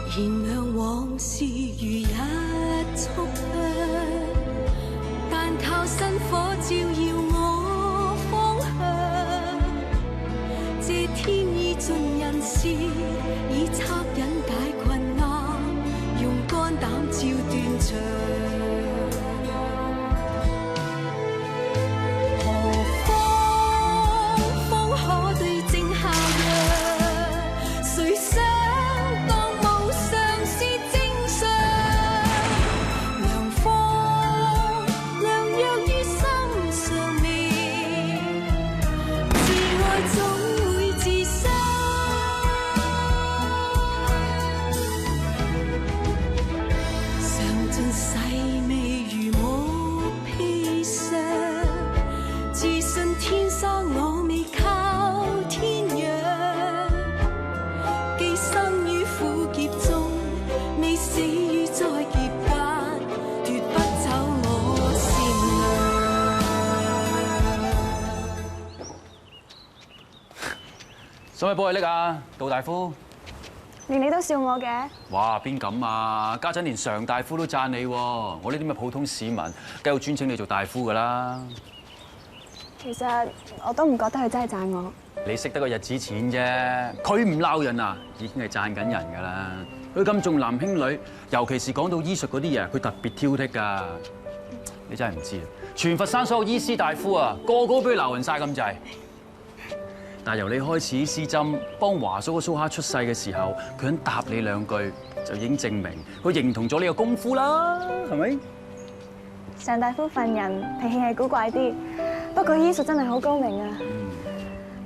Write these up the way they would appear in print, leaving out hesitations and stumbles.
燃亮往事如一束香，但靠薪火照耀我方向。這天意盡人事，以惻隱解困難，用肝膽照斷腸。何方方可對症下藥？誰想？使唔使幫佢拎啊，杜大夫？連你都笑我嘅？哇，邊咁啊！家陣連常大夫都讚你喎，我呢啲咁嘅普通市民，梗係專請你做大夫㗎啦。其實我都唔覺得佢真係讚我。你識得個日子淺啫，佢唔鬧人啊，已經係讚緊人㗎啦。佢咁重男輕女，尤其是講到醫術嗰啲嘢，佢特別挑剔㗎。你真係唔知啊！全佛山所有醫師大夫啊，個個都俾佢鬧人晒咁滯。但係由你開始施針幫華叔個蘇蝦出世嘅時候，佢肯答你兩句，就已經證明佢認同咗你個功夫啦，係咪？常大夫份人脾氣係古怪啲，不過醫術真係好高明啊！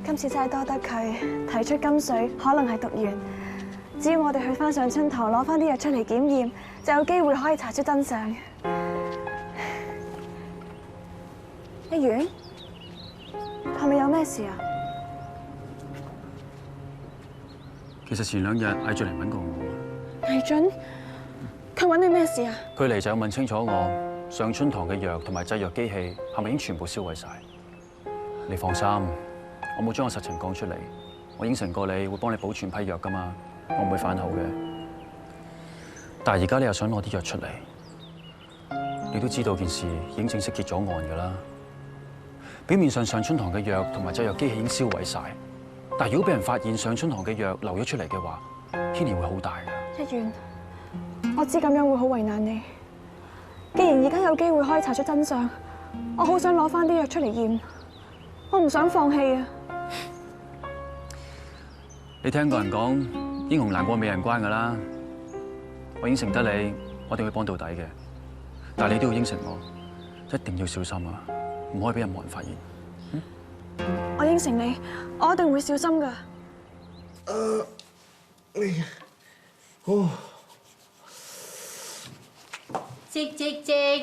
今次真係多得佢提出金水可能係毒源，只要我哋去翻上春堂攞翻啲藥出嚟檢驗，就有機會可以查出真相。一元，係咪有咩事啊？其實前兩日魏俊嚟揾過我。魏俊，佢揾你咩事啊？佢嚟就要問清楚我上春堂嘅藥同埋製藥機器係咪已經全部銷毀晒？你放心，我冇將個實情講出嚟，我應承過你會幫你保存批藥㗎嘛，我唔會反口嘅。但係而家你又想攞啲藥出嚟，你都知道件事已經正式結咗案㗎啦。表面上上春堂嘅藥同埋製藥機器已經銷毀晒。但係如果俾人發現上春堂嘅藥流咗出嚟嘅話，牽連會好大㗎。一元，我知咁樣會好為難你。既然而家有機會可以查出真相，我好想攞翻啲藥出嚟驗，我唔想放棄啊！你聽過人講英雄難過美人關㗎啦，我應承得你，我一定會幫到底嘅。但係你都要應承我，一定要小心啊，唔可以俾任何人發現。我應承你，我一定會小心㗎。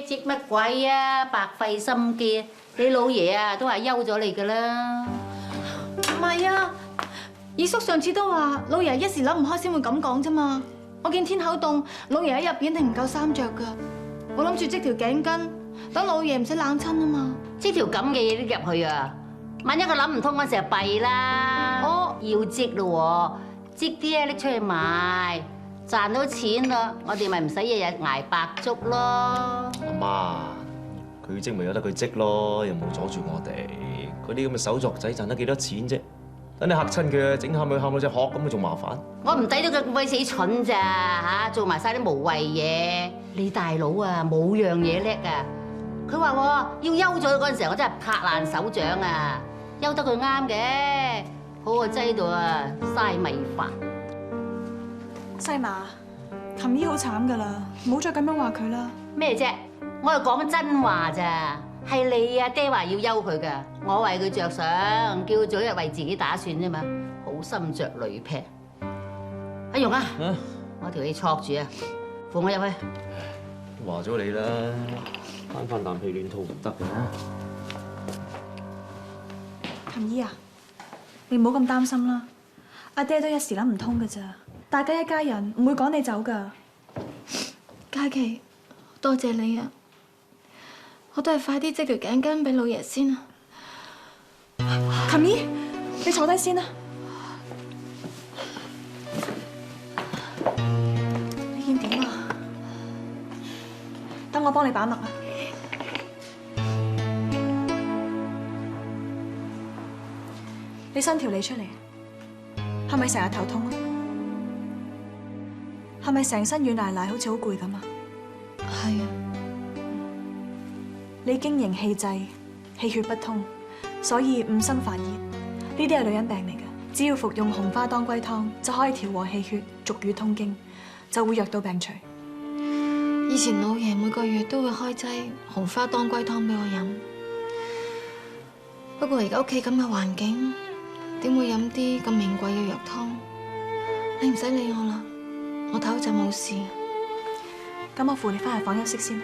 積乜鬼啊！白費心機，你老爺啊都話休咗你㗎啦。唔係啊，二叔上次都話老爺一時諗唔開先會咁講啫嘛。我見天口凍，老爺喺入邊一定唔夠衫着㗎。我諗住織條頸巾，等老爺唔使冷親啊嘛。織條咁嘅嘢都入去啊！萬一佢諗唔通嗰陣時就弊啦。哦，要織咯喎，織啲咧拎出去賣，賺到錢啦，我哋咪唔使日日捱白粥咯。阿媽，佢織咪由得佢織咯，又冇阻住我哋。嗰啲咁嘅手作仔賺得幾多錢啫？等你嚇親佢，整喊佢喊到隻殼咁，咪仲麻煩。我唔抵到佢咁鬼死蠢咋嚇，做埋晒啲無謂嘢。你大佬啊，冇樣嘢叻啊！佢話要休咗嗰陣時候，我真係拍爛手掌啊！休得佢啱嘅，好個劑度啊，嘥米飯。西馬，琴姨好慘㗎啦，唔好再咁樣話佢啦。咩啫？我係講真話咋，係你啊爹話要休佢㗎，我為佢着想，叫佢早日為自己打算啫嘛，好心着女劈。阿容啊，我條氣戳住啊，扶我入去。話咗你啦，翻啖氣暖肚唔得嘅。琴姨啊，你唔好咁擔心啦。阿爹都一時諗唔通㗎咋，大家一家人唔會趕你走㗎。嘉琪，多謝你啊！我都係快啲織條頸巾俾老爺先啊！琴姨，你坐低先啦。呢件點啊？等我幫你把脈啊！你伸條脷出嚟，係咪成日頭痛啊？係咪成身軟賴賴，好似好攰咁啊？係啊。你經營氣滯，氣血不通，所以五心煩熱。呢啲係女人病嚟嘅，只要服用紅花當歸湯就可以調和氣血，逐瘀通經，就會藥到病除。以前老爺每個月都會開劑紅花當歸湯俾我飲，不過而家屋企咁嘅環境，點會飲啲咁名貴嘅藥湯？你唔使理我啦，我唞就冇事。咁我扶你翻去房休息先。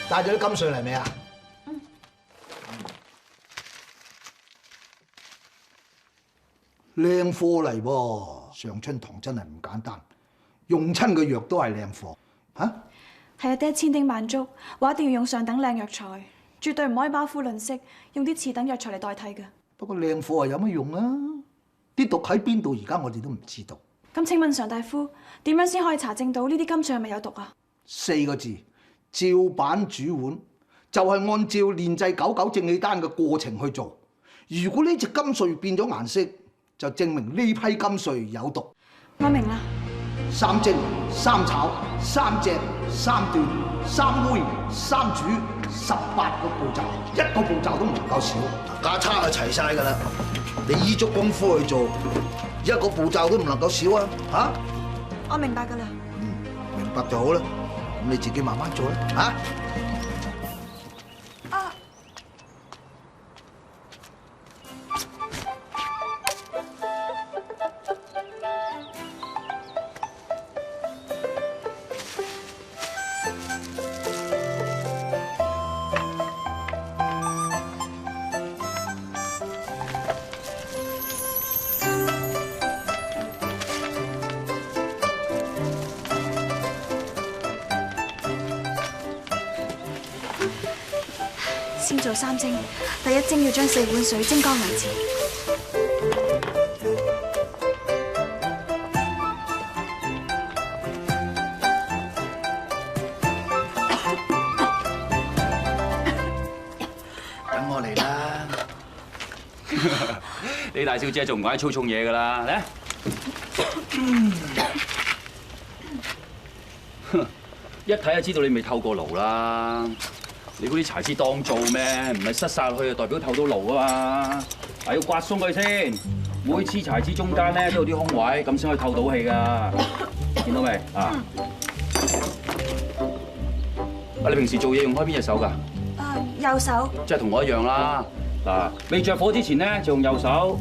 帶咗啲金穗嚟未啊？靚貨嚟噃，上春堂真係唔簡單，用親嘅藥都係靚貨嚇。係阿爹千叮萬囑，話一定要用上等靚藥材，絕對唔可以馬虎吝嗇，用啲次等藥材嚟代替嘅。不過靚貨係有乜用啊？啲毒喺邊度？而家我哋都唔知道。咁請問常大夫，點樣先可以查證到呢啲金穗係咪有毒啊？4個字，照板煮碗，就係按照煉製99正氣丹嘅過程去做。如果呢隻金穗變咗顏色，就證明呢批金穗有毒。我明啦。三蒸、三炒、三隻、三斷、三煨、三煮，18個步驟，一個步驟都唔能夠少。架撐係齊晒㗎啦，你依足功夫去做，一個步驟都唔能夠少啊！嚇，我明白㗎啦。明白就好啦。咁你自己慢慢做啦，嚇。先做3蒸，第1蒸要將4碗水蒸乾為止。等我嚟啦！你大小姐仲唔怪粗重嘢㗎啦？嚟！一睇就知道你未透過爐啦。你嗰啲柴枝當做咩？唔係塞晒落去就代表透到爐啊嘛！係要刮鬆佢先，每支柴枝中間咧都有啲空位，咁先可以透到氣㗎。見到未啊？你平時做嘢用開邊隻手㗎？右手。即係同我一樣啦。嗱，未着火之前咧就用右手。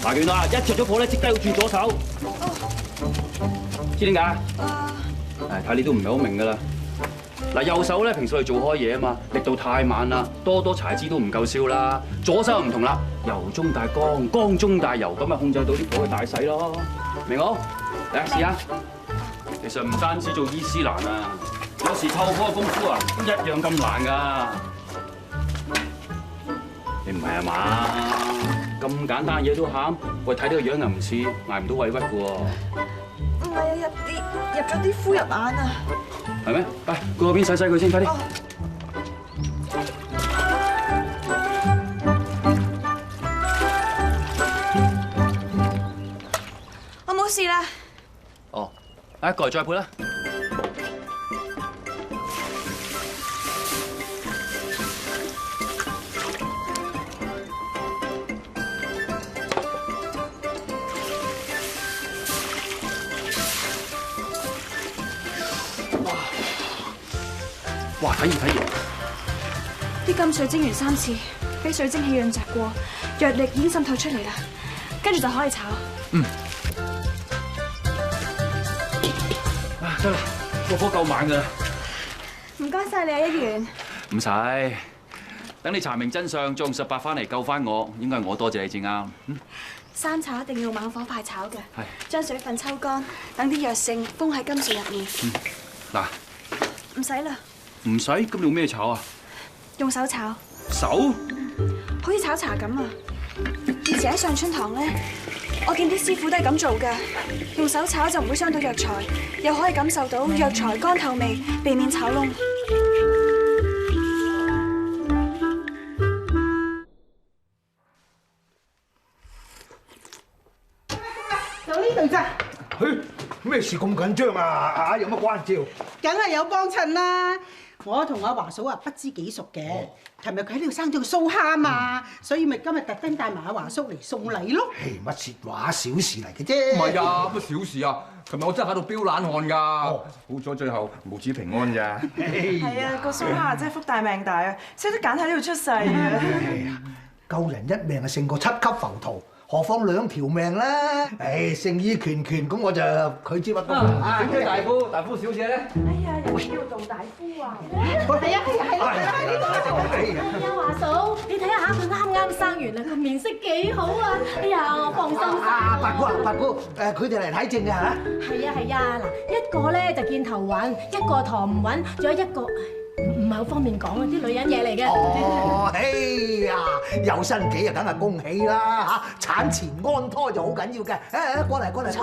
嗱，原來一着咗火咧，即刻要轉左手。知點解？睇你都唔係好明㗎啦。嗱，右手咧平時我哋做開嘢啊嘛，力度太慢啦，多柴枝都唔夠燒啦。左手唔同啦，油中帶光，光中帶油，咁咪控制到啲火嘅大細咯。明冇？嚟試下。其實唔單止做醫師難啊，有時透火嘅功夫啊，一樣咁難㗎。你唔係啊嘛？咁咁簡單嘢都喊，喂，睇呢個樣又唔似捱唔到委屈嘅喎。唔係啊，入咗啲灰入眼啊！係咩？喂，過嗰邊洗佢先，快啲。我冇事啦。哦，過嚟再配啦。哇！睇熱！啲金水蒸完3次，俾水蒸氣潤澤過，藥力已經滲透出嚟啦，跟住就可以炒。得啦，個火夠猛㗎啦。唔該晒你啊，一元。唔使，等你查明真相，再用18翻嚟救翻我，應該係我多謝你至啱。生炒一定要猛火快炒嘅，係將水分抽乾，等啲藥性封喺金水入面。嗱，唔使啦。唔使，咁用咩炒啊？用手炒。手？好似炒茶咁啊！以前喺上春堂咧，我見啲師傅都係咁做㗎。用手炒就唔會傷到藥材，又可以感受到藥材乾透味，避免炒燶。就呢度咋？嘿，咩事咁緊張啊？有乜關照？梗係有幫襯啦！我同阿華嫂啊不知幾熟嘅，尋日佢喺呢度生咗個蘇蝦嘛，所以咪今日特登帶埋阿華嫂嚟送禮咯。嘿，乜説話，小事嚟嘅啫。唔係啊，乜小事啊！琴日我真係喺度飆冷汗㗎，好彩最後無事平安咋。係啊，個蘇蝦真係福大命大啊，識得揀喺呢度出世啊！救人一命啊，勝過7級浮屠。何況2條命啦！誠意拳拳，咁我就拒之不恭啦。小姐大夫，大夫小姐咧？哎呀，又叫杜大夫啊！係啊，華嫂，你睇下佢啱啱生完啦，個面色幾好啊！哎呀，我放心晒。八姑，佢哋嚟睇症㗎嚇？係啊，嗱，一個咧就見頭暈，一個頭唔穩，仲有一個唔係好方便講啊，啲女人嘢嚟嘅。哦，哎呀，有身紀啊，梗係恭喜啦嚇！產前安胎就好緊要嘅。過嚟。菜，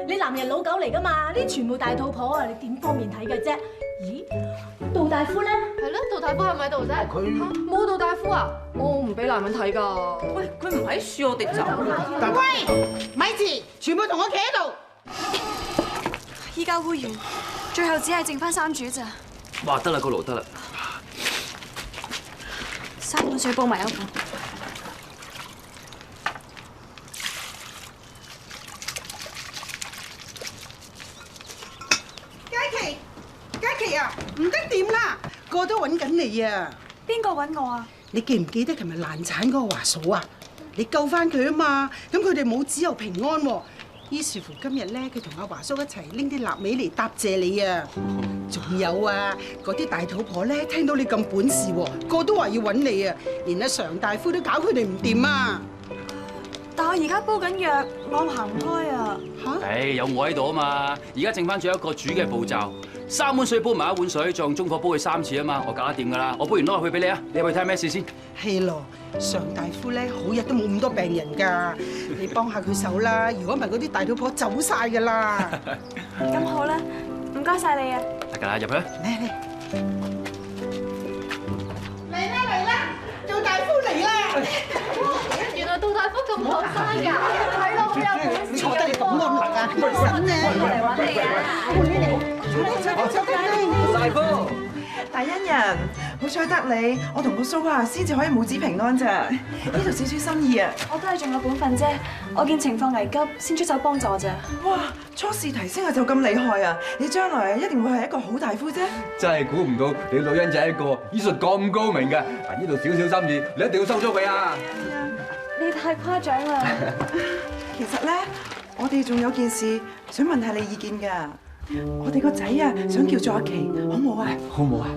你男人老狗嚟㗎嘛？呢全部大肚婆啊，你點方便睇嘅啫？咦，杜大夫咧？係咯，杜大夫係咪喺度啫？佢冇杜大夫啊！我唔俾男人睇㗎。喂，佢唔喺樹，我哋走啦。喂，咪住，全部同我企喺度。依家煨完，最後只係剩翻3煮咋。哇！得啦，個爐得啦。3碗水煲埋一碗。嘉琪啊，唔得掂啦，個都揾緊你啊！邊個揾我啊？你記唔記得琴日難產嗰個華嫂啊？你救翻佢啊嘛，咁佢哋母子又平安喎。於是乎今日咧，佢同阿華叔一齊拎啲臘味嚟答謝你啊！仲有啊，嗰啲大肚婆咧，聽到你咁本事喎，個都話要揾你啊，連阿常大夫都搞佢哋唔掂啊！但我而家煲緊藥，我行唔開啊！嚇！有我喺度啊嘛，而家剩翻咗一個煮嘅步驟，3碗水煲埋1碗水，再用中火煲佢3次啊嘛，我搞得掂㗎啦。我煲完攞落去俾你啊，你入去睇下咩事先。係咯，常大夫咧好日都冇咁多病人㗎，你幫下佢手啦。如果唔係嗰啲大肚婆走晒㗎啦。咁好啦，唔該晒你啊！得㗎啦，入去啦。嚟啦，杜大夫嚟啦！原來杜大夫咁後生㗎，係咯，好有本事。坐得你咁安樂啊，神咧！我嚟揾你啊！大夫，大恩人，好彩得你，我同個蘇蝦先至可以母子平安咋。呢度少少心意啊！我都係盡我本分啫，我見情況危急，先出手幫助咋。哇！初試提升啊就咁厲害啊！你將來一定會係一個好大夫啫。真係估唔到你女人仔一個醫術咁高明嘅。嗱，呢度少少心意，你一定要收咗佢啊！你太誇張啦！其實咧，我哋仲有件事想問下你意見㗎。我哋個仔啊，想叫做阿琪，好唔好啊？好唔好啊？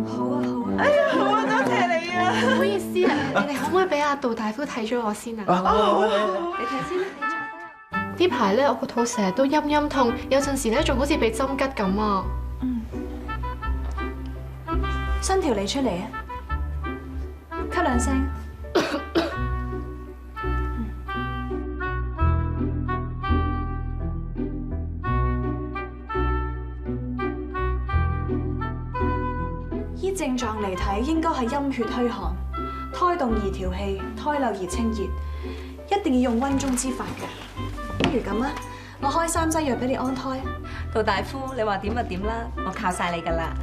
好啊！哎呀，好啊，多謝你啊！唔好意思啊，你哋可唔可以俾阿杜大夫睇咗我先啊？好，你睇先啦，呢排咧，我個肚成日都陰痛，有陣時咧仲好似被針吉咁啊！伸條脷出嚟啊！咳2聲。症狀嚟睇，應該係陰血虛寒，胎動而調氣，胎漏而清熱，一定要用溫中之法嘅。不如咁啊，我開3劑藥俾你安胎。杜大夫，你話點就點啦，我靠晒你噶啦。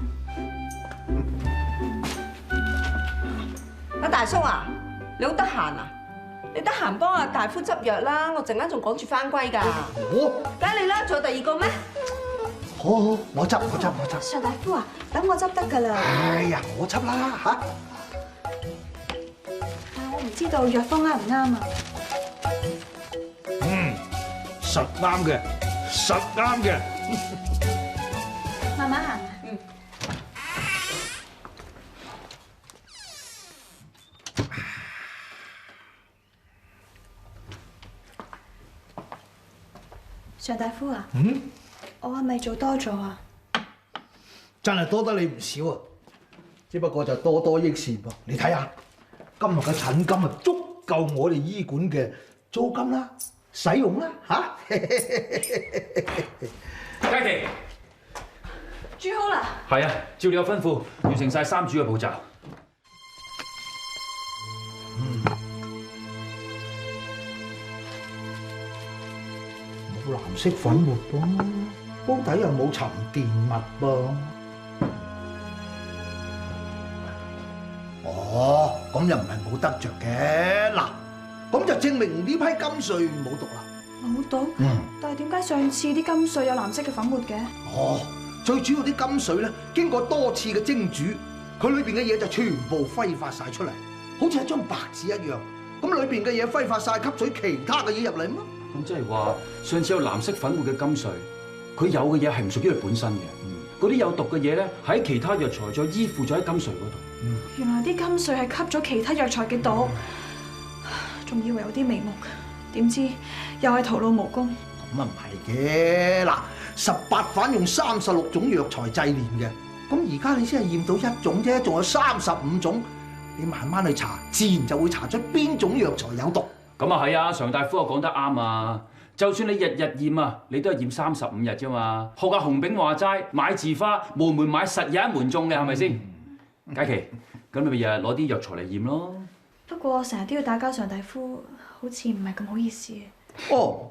阿大叔啊，你好得閒啊？你得閒幫阿大夫執藥啦，我陣間仲趕住翻歸㗎。我梗係你啦，仲有第二個咩？好，我執。常大夫啊，等我執得㗎啦。哎呀，我執啦嚇。但我唔知道藥方啱唔啱啊。實啱嘅，實啱嘅。慢慢行。常大夫啊，我係咪做多咗啊？真係多得你唔少啊！只不過就多多益善噃。你睇下，今日嘅診金啊，足夠我哋醫館嘅租金啦、使用啦嚇。佳琪，煮好啦。係啊，照你有吩咐，完成晒3煮嘅步驟。冇藍色粉末噃，煲底又冇沉澱物噃。哦，咁又唔係冇得着嘅。嗱，咁就證明呢批金穗冇毒啦。冇毒？但係點解上次啲金穗有藍色嘅粉末嘅？哦，最主要啲金穗咧，經過多次嘅蒸煮，佢裏邊嘅嘢就全部揮發晒出嚟，好似一張白紙一樣。咁裏邊嘅嘢揮發晒，吸取其他嘅嘢入嚟嘛。咁即係話，上次有藍色粉末嘅金穗，佢有嘅嘢係唔屬於佢本身嘅。嗰啲有毒嘅嘢咧，喺其他藥材再依附咗喺金穗嗰度。原來啲金穗係吸咗其他藥材嘅毒，仲以為有啲眉目，點知又係徒勞無功。咁啊唔係嘅，嗱，18反用36種藥材製煉嘅，咁而家你先係驗到1種啫，仲有35種，你慢慢去查，自然就會查出邊種藥材有毒。咁啊係啊，常大夫啊講得啱啊！就算你日日驗啊，你都係驗35日啫嘛。學阿紅炳話齋，買字花門門買實有一門中嘅，係咪先？佳琪，咁你咪日日攞啲藥材嚟驗咯。不過成日都要打攪常大夫，好似唔係咁好意思。哦，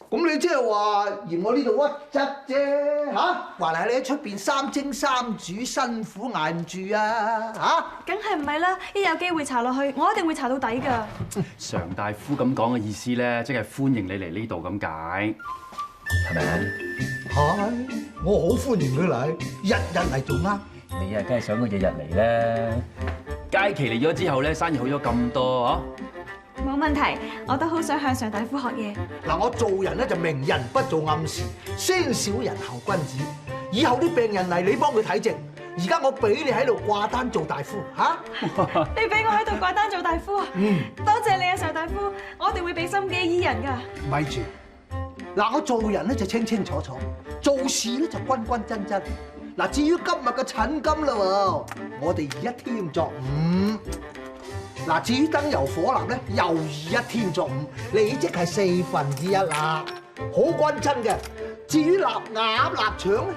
咁你即係話嫌我呢度屈質啫嚇？話係你喺出邊3蒸3煮辛苦捱唔住啊嚇？梗係唔係啦！一有機會查落去，我一定會查到底㗎。常大夫咁講嘅意思咧，即係歡迎你嚟呢度咁解，係咪啊？係，我好歡迎佢嚟，日日嚟做啱。你啊，梗係想佢日日嚟啦。佳琪嚟咗之後咧，生意好咗咁多啊！冇問題，我都好想向常大夫學嘢。嗱，我做人咧就明人不做暗事，先小人後君子。以後啲病人嚟，你幫佢睇症。而家我俾你喺度掛單做大夫嚇。你俾我喺度掛單做大夫啊？多謝你啊，常大夫，我哋會俾心機醫人㗎。咪住，嗱，我做人咧就清清楚楚，做事咧就均均真真。嗱，至於今日嘅診金啦喎，我哋以1添作5。嗱，至於燈油火蠟咧，又以1添作5，你即係1/4啦，好均真嘅。至於臘鴨、臘腸咧，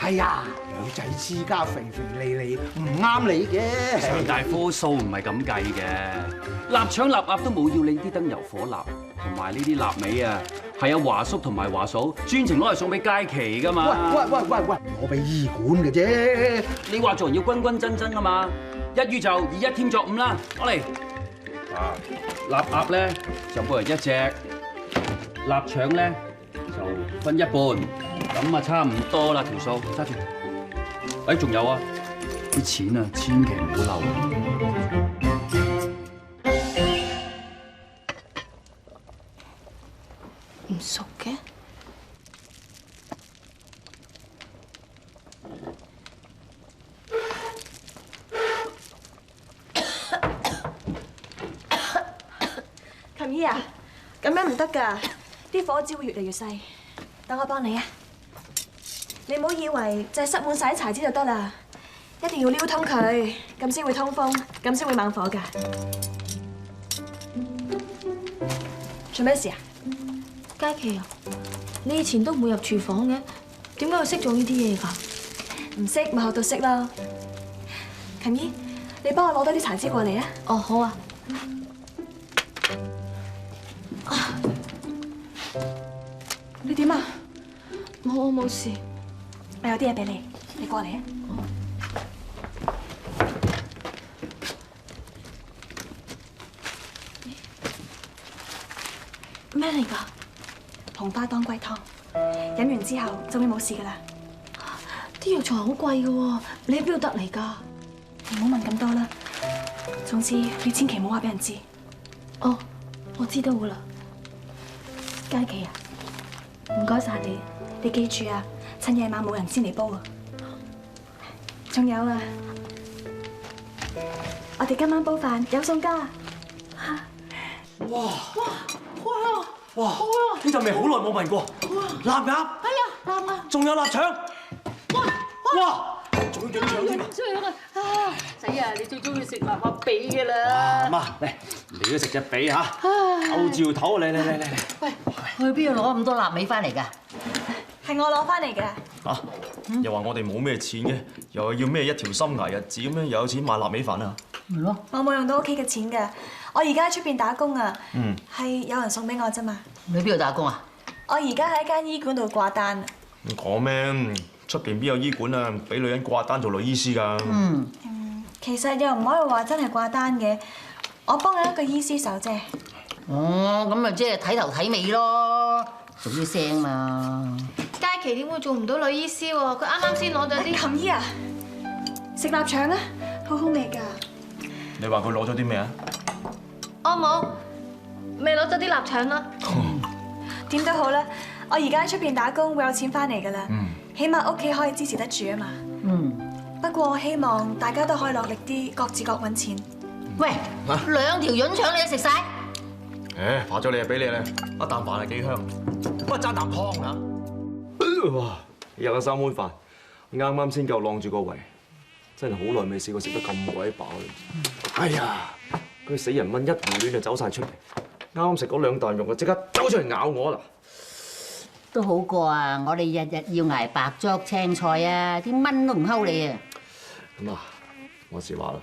係呀，女仔之家肥肥膩膩，唔啱你嘅。常大夫數唔係咁計嘅，臘腸臘鴨都冇要你啲燈油火蠟，同埋呢啲臘味啊，係有華叔同埋華嫂專程攞嚟送俾佳琪噶嘛。喂，我俾醫館嘅啫。你話做人要均均真真噶嘛，一於就以1添作5啦，攞嚟。啊，臘鴨咧就每人1隻，臘腸咧就分1半，咁啊差唔多啦條數，揸住。誒，仲有啊，啲錢啊，千祈唔好漏。唔熟嘅。琴姨啊，咁樣唔得㗎，啲火只會越嚟越細。等我幫你啊！你唔好以為就係塞滿晒柴枝就得啦，一定要撩通佢，咁先會通風，咁先會猛火㗎。做咩事啊？佳琪啊，你以前都唔會入廚房嘅，點解會識做呢啲嘢㗎？唔識咪學到識咯。琴姨，你幫我攞多啲茶枝過嚟啊！哦，好啊。你點啊？我冇事。我有啲嘢俾你，你過嚟啊！咩嚟㗎？紅花當歸湯，飲完之後就會冇事噶啦。啲藥材好貴㗎喎，你喺邊度得嚟㗎？唔好問咁多啦。總之你千祈唔好話俾人知。哦，我知道㗎啦。嘉琪啊，唔該晒你，你記住啊，趁夜晚冇人先嚟煲啊。仲有啊，我哋今晚煲飯有餸㗎。哇！呢陣味好耐冇聞過，臘鴨，係啊，臘鴨，仲有臘腸，哇！仲要影腸添啊！啊！仔啊，你最中意食臘鴨髀㗎啦！媽，嚟，你都食隻髀嚇，勾住頭啊！嚟！喂，去邊度攞咁多臘味翻嚟㗎？係我攞翻嚟嘅。嚇！又話我哋冇咩錢嘅，又要咩一條心捱日子咁樣，又有錢買臘味飯啊？咪咯，我冇用到屋企嘅錢㗎，我而家喺出邊打工啊，係有人送俾我啫嘛。你喺邊度打工啊？我而家喺間醫館度掛單。你講咩？出邊邊有醫館啊？俾女人掛單做女醫師㗎？其實又唔可以話真係掛單嘅，我幫緊一個醫師手啫。哦，咁咪即係睇頭睇尾咯，做啲聲嘛。嘉琪點會做唔到女醫師喎？佢啱啱先攞咗啲。琴姨啊，食臘腸啊，好好味㗎。你話佢攞咗啲咩啊？我冇，未攞咗啲臘腸啦。點都好啦，我而家喺出邊打工會有錢翻嚟㗎啦，起碼屋企可以支持得住啊嘛。不過我希望大家都可以落力啲，各自各揾錢。喂，2條潤腸你都食晒？誒，化咗你就俾你啦，一啖飯係幾香，不過爭啖湯啊！哇，有咗3碗飯，啱啱先夠晾住個胃，真係好耐未試過食得咁鬼飽。哎呀，嗰啲死人蚊一胡亂就走晒出嚟，啱啱食嗰2啖肉就即刻走出嚟咬我啦！都好過啊！我哋日日要捱白粥青菜啊，啲蚊都唔睺你啊！咁啊，我時話啦，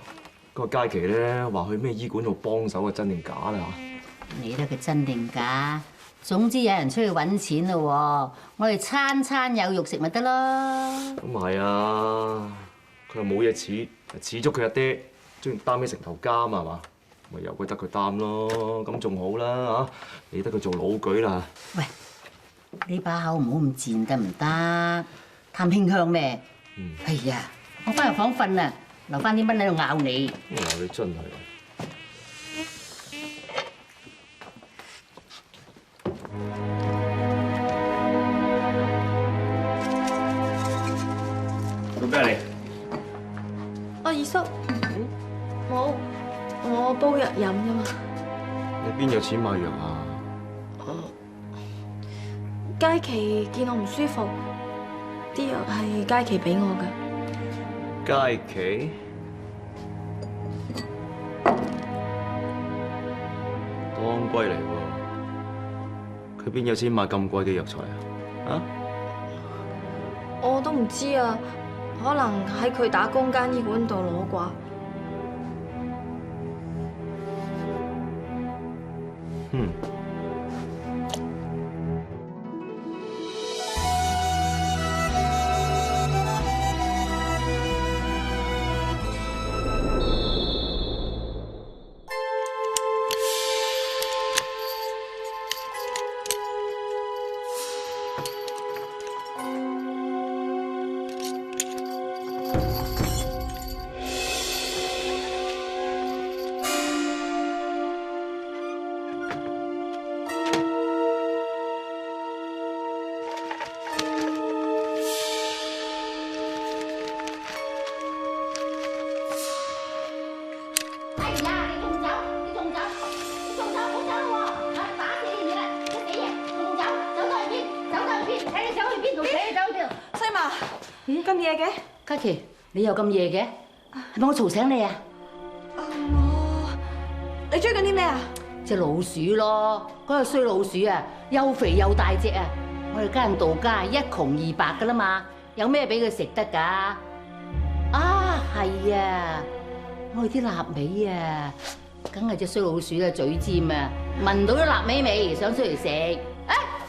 嗰個佳琪咧話去咩醫館度幫手啊，真定假啦嚇？理得佢真定假？總之有人出去揾錢咯喎，我哋餐餐有肉食咪得咯。咁係啊，佢又冇嘢似，似足佢一爹，中意擔起成頭家嘛係嘛？咪由佢得佢擔咯，咁仲好啦嚇，理得佢做老舉啦。喂，你把口唔好咁賤得唔得？貪馨香咩？哎呀，我翻入房瞓啦，留翻啲蚊喺度咬你。嗱，你真係。做咩嚟？二叔，冇，我煲藥飲啫嘛。你邊有錢買藥啊？佳琪見我唔舒服，啲藥係佳琪俾我㗎。佳琪？當歸嚟喎，佢邊有錢買咁貴嘅藥材啊？啊？我都唔知啊，可能喺佢打工間醫館度攞啩。咁夜嘅？嘉琪，你又咁夜嘅？係咪我嘈醒你啊？你追緊啲咩啊？隻老鼠咯，嗰個衰老鼠啊，又肥又大隻啊！我哋家人道家一窮二白噶啦嘛，有咩俾佢食得㗎？啊，係啊，我哋啲臘味啊，梗係隻衰老鼠嘅嘴尖啊，聞到啲臘味味，想出嚟食。誒，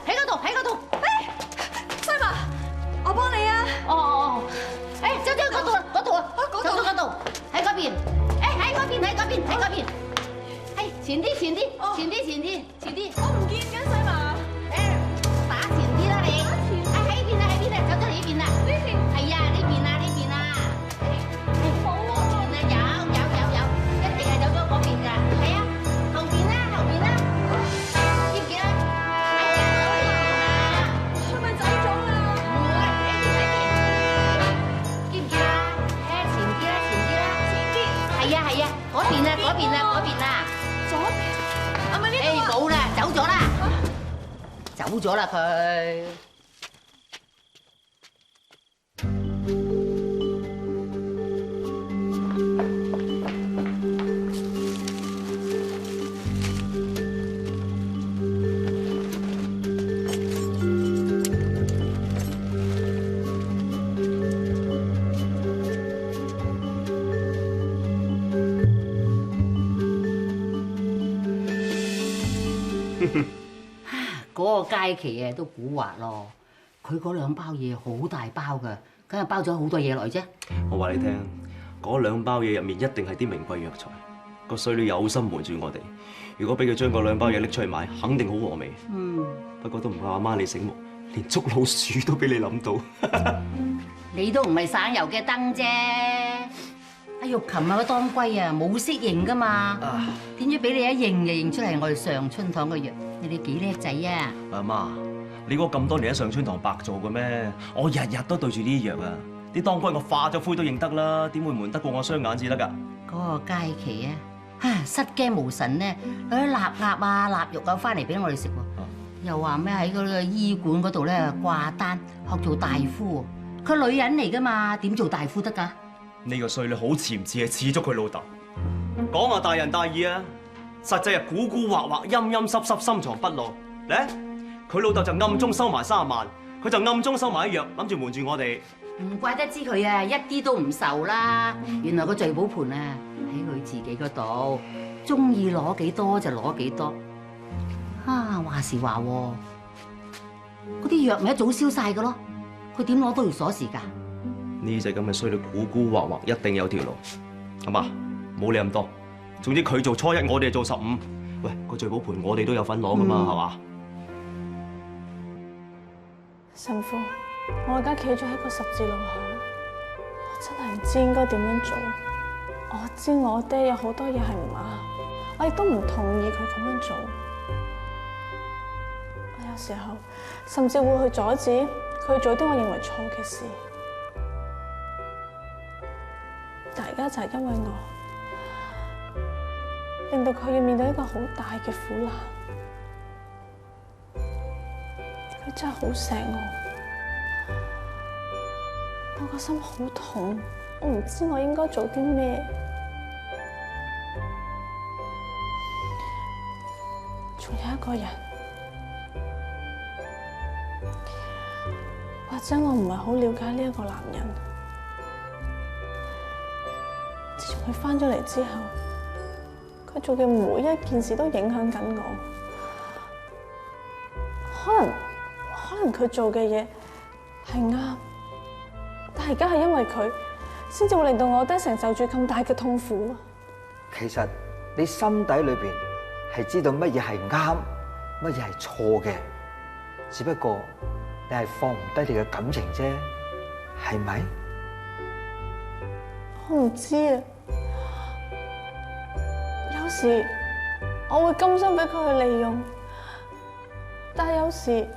喺嗰度，喺嗰度。西嫲，我幫你啊！哦，誒，走嗰度啊，嗰度啊，走嗰度，喺嗰邊。誒，喺嗰邊，喺嗰邊，喺嗰邊。係前啲，前啲，前啲，前啲，前啲。我唔見緊西嫲。打前啲啦你。喺邊啊，喺邊啊，走咗嚟呢邊啊。呢邊。係啊，呢邊啊，呢邊啊。冇喎。前啊，有，一定係走咗嗰邊㗎。係啊，後邊啦，後邊啦。見唔見啊？係啊，走咗啦。係咪走咗啦？唔會，喺邊喺邊？見唔見啊？誒，前啲啦，前啲啦，前啲。係啊係啊，嗰邊啊嗰邊啊嗰邊啊。左邊。係咪呢度啊？誒，冇啦，走咗啦。走咗啦佢。嗰個佳琪啊都蠱惑咯，佢嗰兩包嘢好大包㗎，梗係包咗好多嘢落去啫。我話你聽，嗰兩包嘢入面一定係啲名貴藥材，個衰女有心瞞住我哋。如果俾佢將嗰兩包嘢拎出去賣，肯定好和味。不過都唔怪阿媽你醒目，連捉老鼠都俾你諗到。你都唔係省油嘅燈啫。阿玉琴啊，個當歸啊冇識認㗎嘛，點知俾你一認就認出嚟我哋上春堂嘅藥。你哋幾叻仔啊！阿媽，你估咁多年喺上春堂白做嘅咩？我日日都對住呢啲藥啊！啲當歸我化咗灰都認得啦，點會瞞得過我雙眼至得㗎？嗰個佳琪啊，失驚無神咧，攞啲臘鴨啊、臘肉啊翻嚟俾我哋食喎，又話咩喺嗰個醫館嗰度咧掛單學做大夫，佢女人嚟㗎嘛，點做大夫得㗎？呢個衰女好似唔似係似足佢老豆，講話大仁大義啊！實際係古古惑惑、陰陰濕濕、深藏不露。咧，佢老豆就暗中收埋30萬，佢就暗中收埋啲藥，諗住瞞住我哋。唔怪得知佢啊，一啲都唔愁啦。原來個聚寶盤啊喺佢自己嗰度，中意攞幾多就攞幾多。話時話喎，嗰啲藥咪一早燒晒㗎咯，佢點攞到條鎖匙㗎？呢隻咁嘅衰女古古惑惑，一定有條路。係嘛？冇理咁多。總之佢做初一，我哋做15。喂，個聚寶盤我哋都有份攞噶嘛，係嘛？神父，我而家企咗喺個十字路口，我真係唔知應該點樣做。我知我爹有好多嘢係唔啱，我亦都唔同意佢咁樣做。我有時候甚至會去阻止佢做啲我認為錯嘅事。但而家就係因為我，令到佢要面對一個好大嘅苦難，佢真係好錫我個心好痛，我唔知我應該做啲咩。仲有一個人，或者我唔係好了解呢一個男人。自從佢返咗嚟之後，佢做嘅每一件事都影響緊我。可能佢做嘅嘢係啱，但係而家係因為佢，先至會令到我爹承受住咁大嘅痛苦。其實你心底裏邊係知道乜嘢係啱，乜嘢係錯嘅，只不過你係放唔低你嘅感情啫，係咪？我唔知啊，有時我會甘心俾佢去利用，但係有時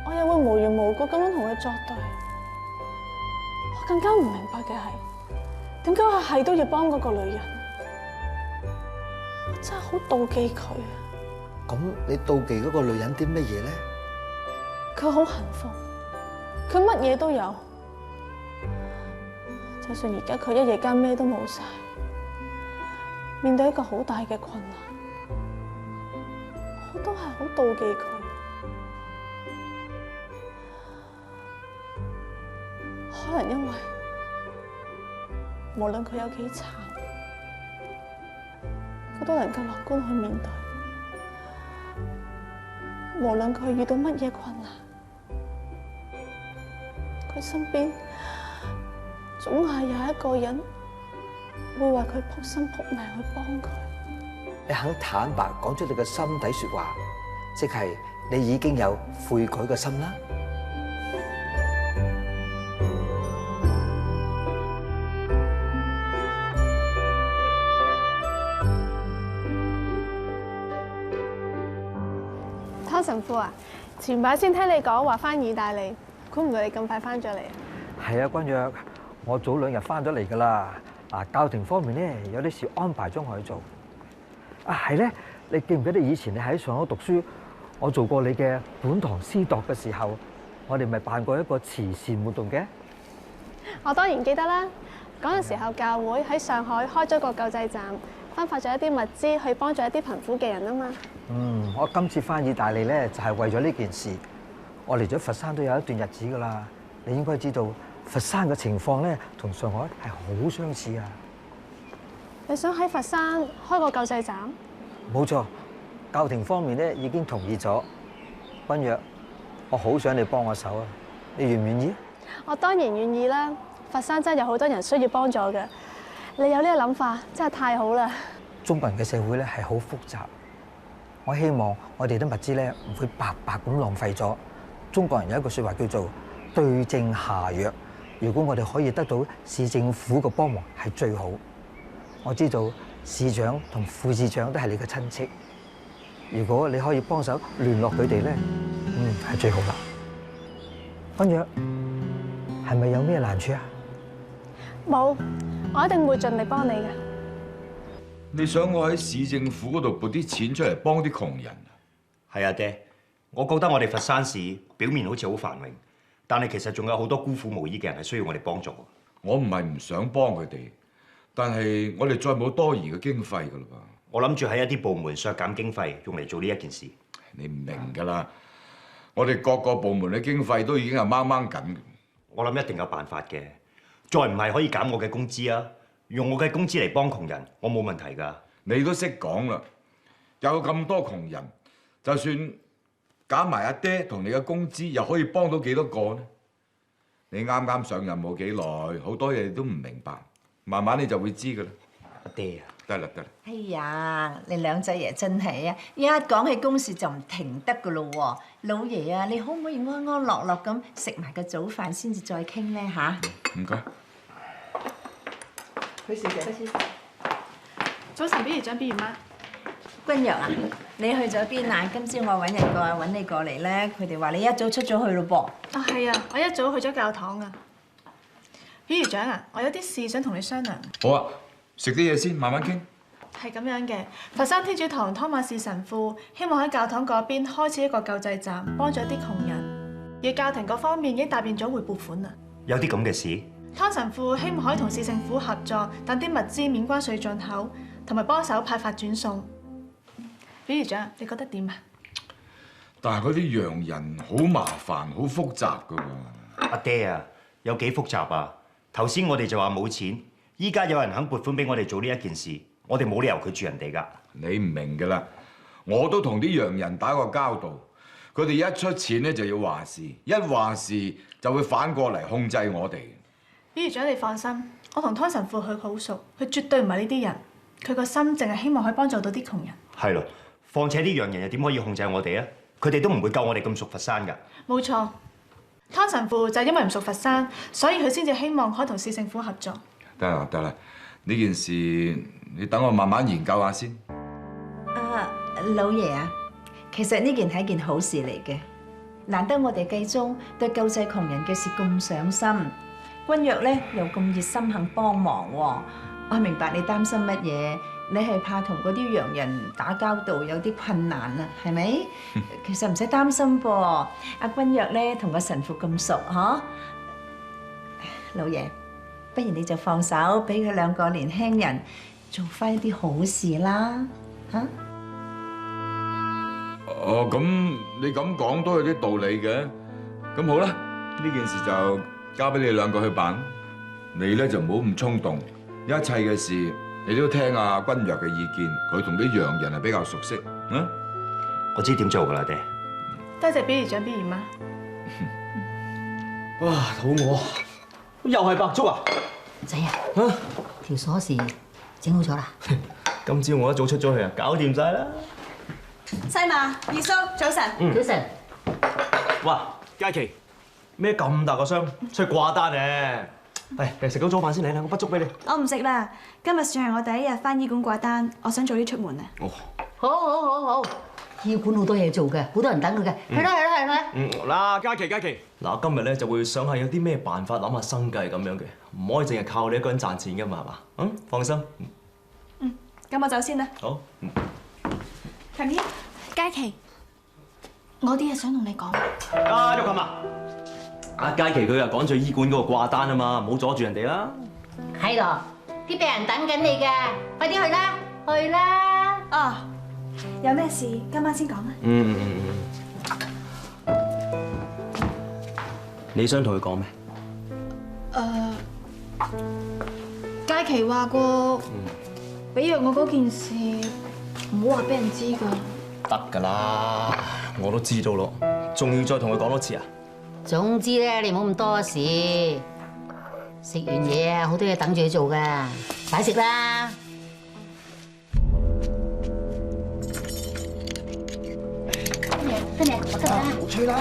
我又會無緣無故咁樣同佢作對。我更加唔明白嘅係，點解我係都要幫嗰個女人？我真係好妒忌佢。咁你妒忌嗰個女人啲乜嘢咧？佢好幸福，佢乜嘢都有。就算而家佢一夜間咩都冇晒，面對一個好大嘅困難，我都係好妒忌佢。可能因為無論佢有幾慘，佢都能夠樂觀去面對。無論佢遇到乜嘢困難，佢身邊總係有一個人會為佢撲心撲命去幫佢。你肯坦白講出你嘅心底說話，即係你已經有悔改嘅心啦。湯神父啊，前排先聽你講話翻意大利，估唔到你咁快翻咗嚟啊！係啊，君若，我早2日翻咗嚟噶啦。教廷方面咧有啲事安排咗我去做。係咧，你記唔記得以前你喺上海讀書，我做過你嘅本堂司鐸嘅時候，我哋咪辦過一個慈善活動嘅？我當然記得啦。嗰陣時候教會喺上海開咗個救濟站，分發咗一啲物資去幫助一啲貧苦嘅人啊嘛。我今次翻意大利咧就係為咗呢件事。我嚟咗佛山都有一段日子噶啦，你應該知道佛山嘅情況咧同上海係好相似啊。你想喺佛山開個救濟站？冇錯，教廷方面咧已經同意咗。君若，我好想你幫我手啊，你願唔願意？我當然願意啦。佛山真係有好多人需要幫助嘅，你有呢個諗法真係太好啦。中國人嘅社會咧係好複雜，我希望我哋啲物資咧唔會白白咁浪費咗。中國人有一句説話叫做對症下藥，如果我哋可以得到市政府嘅幫忙係最好。我知道市長同副市長都係你嘅親戚，如果你可以幫手聯絡佢哋咧，係最好啦。君若，係咪有咩難處啊？冇，我一定會盡力幫你嘅。你想我喺市政府嗰度撥啲錢出嚟幫啲窮人啊？係啊，爹，我覺得我哋佛山市表面好似好繁榮，但係其實仲有好多孤苦無依嘅人係需要我哋幫助。我唔係唔想幫佢哋，但係我哋再冇多餘嘅經費㗎啦噃。我諗住喺一啲部門削減經費，用嚟做呢一件事。你唔明㗎啦，我哋各個部門嘅經費都已經係掹掹緊。我諗一定有辦法嘅，再唔係可以減我嘅工資啊！用我嘅工資嚟幫窮人，我冇問題㗎。你都識講啦，有咁多窮人，就算減埋阿爹同你嘅工資，又可以幫到幾多個呢？你啱啱上任冇幾耐，好多嘢都唔明白，慢慢你就會知㗎啦。阿爹啊，得啦得啦。哎呀，你兩仔爺真係啊！一講起公事就唔停得㗎咯喎，老爺啊，你可唔可以安安樂樂咁食埋個早飯先至再傾咧嚇？唔該。許小姐，早晨，表姨長、表姨媽。君若啊，你去咗邊啊？今朝我揾人過揾你過嚟咧，佢哋話你一早出咗去咯噃。係啊，我一早去咗教堂啊。表姨長啊，我有啲事想同你商量。好啊，食啲嘢先，慢慢傾。係咁樣嘅，佛山天主堂湯馬士神父希望喺教堂嗰邊開始一個救濟站，幫助一啲窮人。而教廷嗰方面已經答應咗會撥款啦。有啲咁嘅事？湯神父希望可以同市政府合作，等啲物資免關稅進口，同埋幫手派發轉送。表姨長，你覺得點啊？但係嗰啲洋人好麻煩，好複雜㗎喎。阿爹啊，有幾複雜啊？頭先我哋就話冇錢，依家有人肯撥款俾我哋做呢一件事，我哋冇理由拒絕人哋㗎。你唔明㗎啦，我都同啲洋人打過交道，佢哋一出錢咧就要話事，一話事就會反過嚟控制我哋。表姨長，你放心，我同湯神父佢好熟，佢絕對唔係呢啲人，佢個心淨係希望可以幫助到啲窮人。係咯，況且啲洋人又點可以控制我哋啊？佢哋都唔會夠我哋咁熟佛山㗎。冇錯，湯神父就係因為唔熟佛山，所以佢先至希望可以同市政府合作。得啦得啦，呢件事你等我慢慢研究下先。老爺啊，其實呢件係一件好事嚟嘅，難得我哋繼宗對救濟窮人嘅事咁上心。君若咧又咁熱心肯幫忙喎，我明白你擔心乜嘢，你係怕同嗰啲洋人打交道有啲困難啊，係咪？其實唔使擔心噃，阿君若咧同個神父咁熟嗬，老爺，不如你就放手俾佢兩個年輕人做翻一啲好事啦，嚇！哦，咁你咁講都有啲道理嘅。咁好啦，呢件事就交俾你兩個去辦。你咧就唔好咁衝動，一切嘅事你都聽阿君若嘅意見，佢同啲洋人係比較熟悉。我知點做噶啦，爹。多謝表姨丈、表姨媽。哇，肚餓，又係白粥啊！仔啊，條鎖匙整好咗啦。今朝我一早出咗去啊，搞掂晒啦。西馬、二叔，早晨。早晨。哇，佳琪，咩咁大個箱出去掛單咧？嚟食咗早飯先嚟啦，我筆粥俾你。我唔食啦，今日算係我第一日返醫館掛單，我想早啲出門啊。哦，好，醫館好多嘢做嘅，好多人等佢嘅。係啦。嗱，佳琪，嗱，今日咧就會想下有啲咩辦法諗下生計咁樣嘅，唔可以淨係靠你一個人賺錢噶嘛，係嘛？放心。咁我走先啦。好。琴姨，佳琪，我啲嘢想同你講。阿玉琴啊！阿佳琪佢又趕住醫館嗰個掛單啊嘛，唔好阻住人哋啦。係咯，啲病人等緊你嘅，快啲去啦，去啦。哦，有咩事今晚先講啊。你想同佢講咩？佳琪話過，俾藥我嗰件事，唔好話俾人知㗎。得㗎啦，我都知道咯，仲要再同佢講多次啊？總之咧，你唔好咁多事。食完嘢啊，好多嘢等住你做噶，快食啦！得未？我得啦。冇吹啦。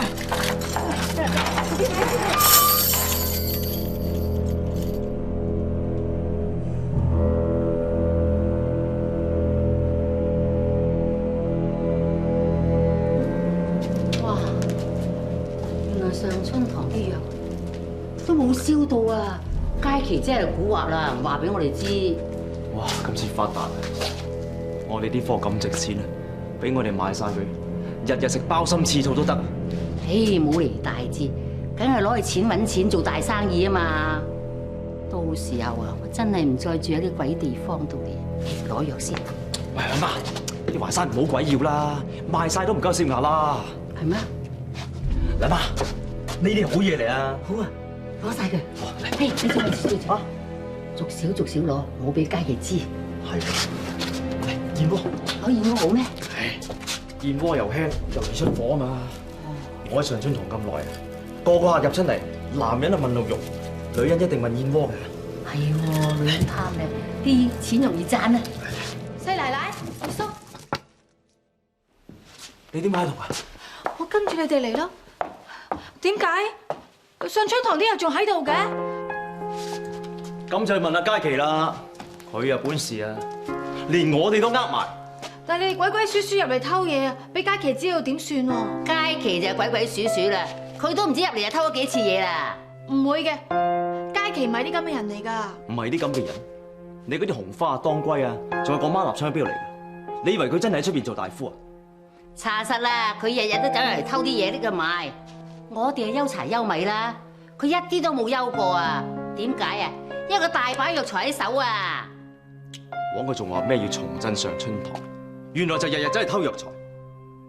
哇！原來上春堂啲藥都冇燒到啊！佳琪真係蠱惑啦，話俾我哋知。哇！今次發達啊！我哋啲貨咁值錢啊，俾我哋買晒佢，日日食鮑參翅肚都得。嘿，冇嚟大節，梗係攞去錢揾錢做大生意啊嘛！到時候啊，我真係唔再住喺啲鬼地方度嚟攞藥先。喂，阿媽，啲淮山唔好鬼要啦，賣晒都唔夠食牙啦。係咩？阿媽，呢啲好嘢嚟啊！好啊，攞晒佢。嘿，你做啊！逐少攞，唔好俾佳琪知。係。嚟燕窩，燕窩好咩？燕窩又輕又易出火啊嘛！我喺上春堂咁耐啊，個客入親嚟，男人啊問鹿肉，女人一定問燕窩㗎。係喎，女人貪咧，啲錢容易賺啊！西奶奶、二叔，你點解喺度啊？我跟住你哋嚟咯。點解上春堂啲人仲喺度嘅？咁就去問阿佳琪啦，佢有本事啊，連我哋都呃埋。但係你哋鬼鬼祟祟入嚟偷嘢啊，俾佳琪知道點算喎？佳琪就鬼鬼祟祟啦，佢都唔知入嚟就偷咗幾次嘢啦。唔會嘅，佳琪唔係啲咁嘅人嚟㗎。唔係啲咁嘅人，你嗰啲紅花啊、當歸啊，仲有個孖臘腸喺邊度嚟㗎？你以為佢真係喺出邊做大夫啊？查實啦，佢日日都走入嚟偷啲嘢拎去賣。我哋係憂柴憂米啦，佢一啲都冇憂過啊。點解啊？因為佢大把藥材喺手啊。枉佢仲話咩要重振上春堂，原來就日日走去偷藥材。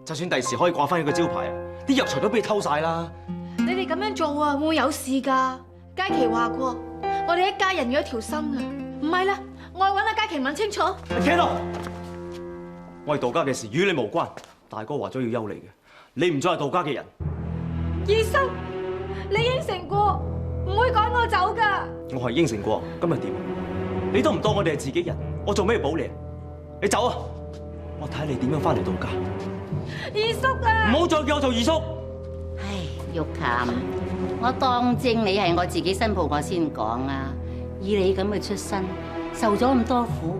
就算第時可以掛翻佢個招牌啊，啲藥材都俾你偷晒啦。你哋咁樣做啊，會唔會有事㗎？佳琪話過，我哋一家人要一條心啊。唔係啦，我去揾阿佳琪問清楚。企喺度，我係道家嘅事，與你無關。大哥話咗要休你嘅，你唔再係道家嘅人。二叔，你應承過唔會趕我走㗎。我係應承過，今日點？你都唔當我哋係自己人，我做咩要保你？你走啊！我睇下你點樣翻嚟道家。二叔啊！唔好再叫我做二叔。唉，玉琴，我當正你係我自己新抱，我先講啊。以你咁嘅出身，受咗咁多苦，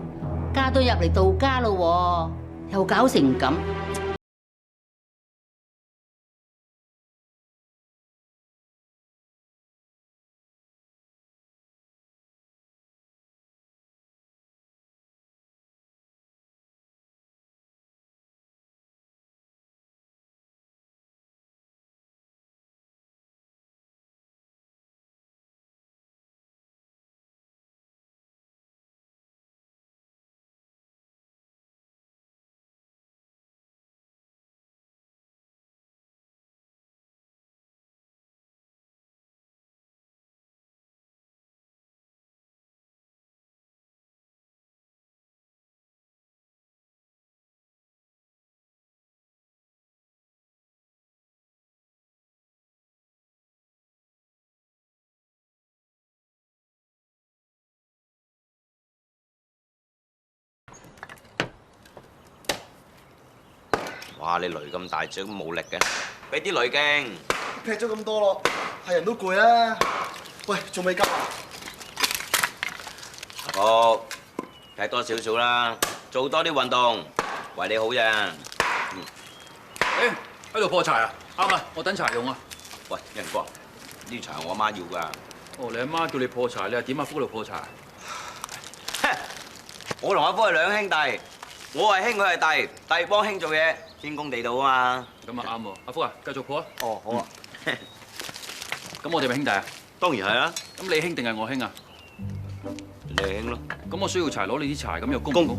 嫁到入嚟道家咯，又搞成咁。哇！你雷咁大隻咁冇力嘅，俾啲雷勁。劈咗咁多咯，係人都攰啦。喂，仲未急啊？阿福，劈多少少啦，做多啲運動，為你好啫。誒，喺度破柴啊？啱啦，我等柴用啊。喂，仁哥，呢柴我阿媽要㗎。哦，你阿媽叫你破柴，你係點阿福度破柴？我同阿福係兩兄弟，我係兄，佢係弟，弟幫兄做嘢，天公地道啊嘛。咁啊啱喎，阿福啊，繼續破啊。哦，好啊。咁我哋咪兄弟啊？當然係啦。咁你兄定係我兄啊？你係兄咯。咁我需要柴攞你啲柴，咁又公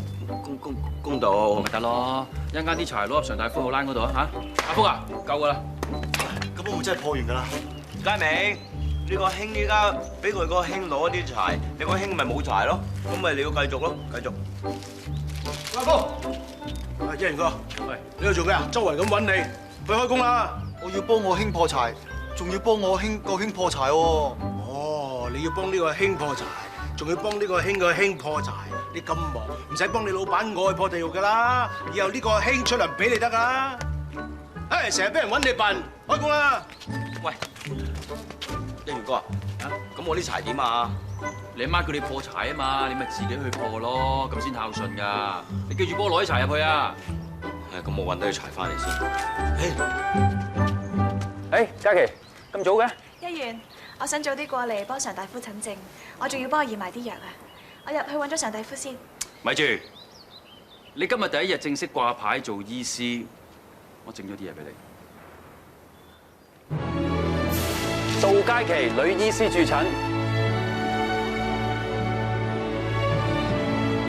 公道咪得咯。一陣間啲柴攞入常大夫號欄嗰度啊嚇。阿福啊，夠㗎啦。咁我咪真係破完㗎啦。佳明，呢個兄依家俾佢個兄攞啲柴，你個兄咪冇柴咯，咁咪你要繼續咯，繼續。阿福，一元哥，喂，你喺度做咩啊？周圍咁揾你，去開工啦！我要幫我兄破柴，仲要幫我個兄破柴喎。哦，你要幫呢個兄破柴，仲要幫呢個兄個兄破柴，你咁忙，唔使幫你老闆我去破地獄㗎啦。以後呢個兄出糧俾你得㗎啦。唉，成日俾人揾你笨，開工啦！喂，一元哥啊，咁我啲柴點啊？你阿媽叫你破柴啊嘛，你咪自己去破咯，咁先孝順噶。你記住幫我攞啲柴入去啊！咁我揾到啲柴翻嚟先。嘉琪，咁早嘅？一元，我想早啲過嚟幫常大夫診症，我仲要幫佢驗埋啲藥啊！我入去揾咗常大夫先。咪住，你今日第一日正式掛牌做醫師，我整咗啲嘢俾你。杜嘉琪女醫師駐診。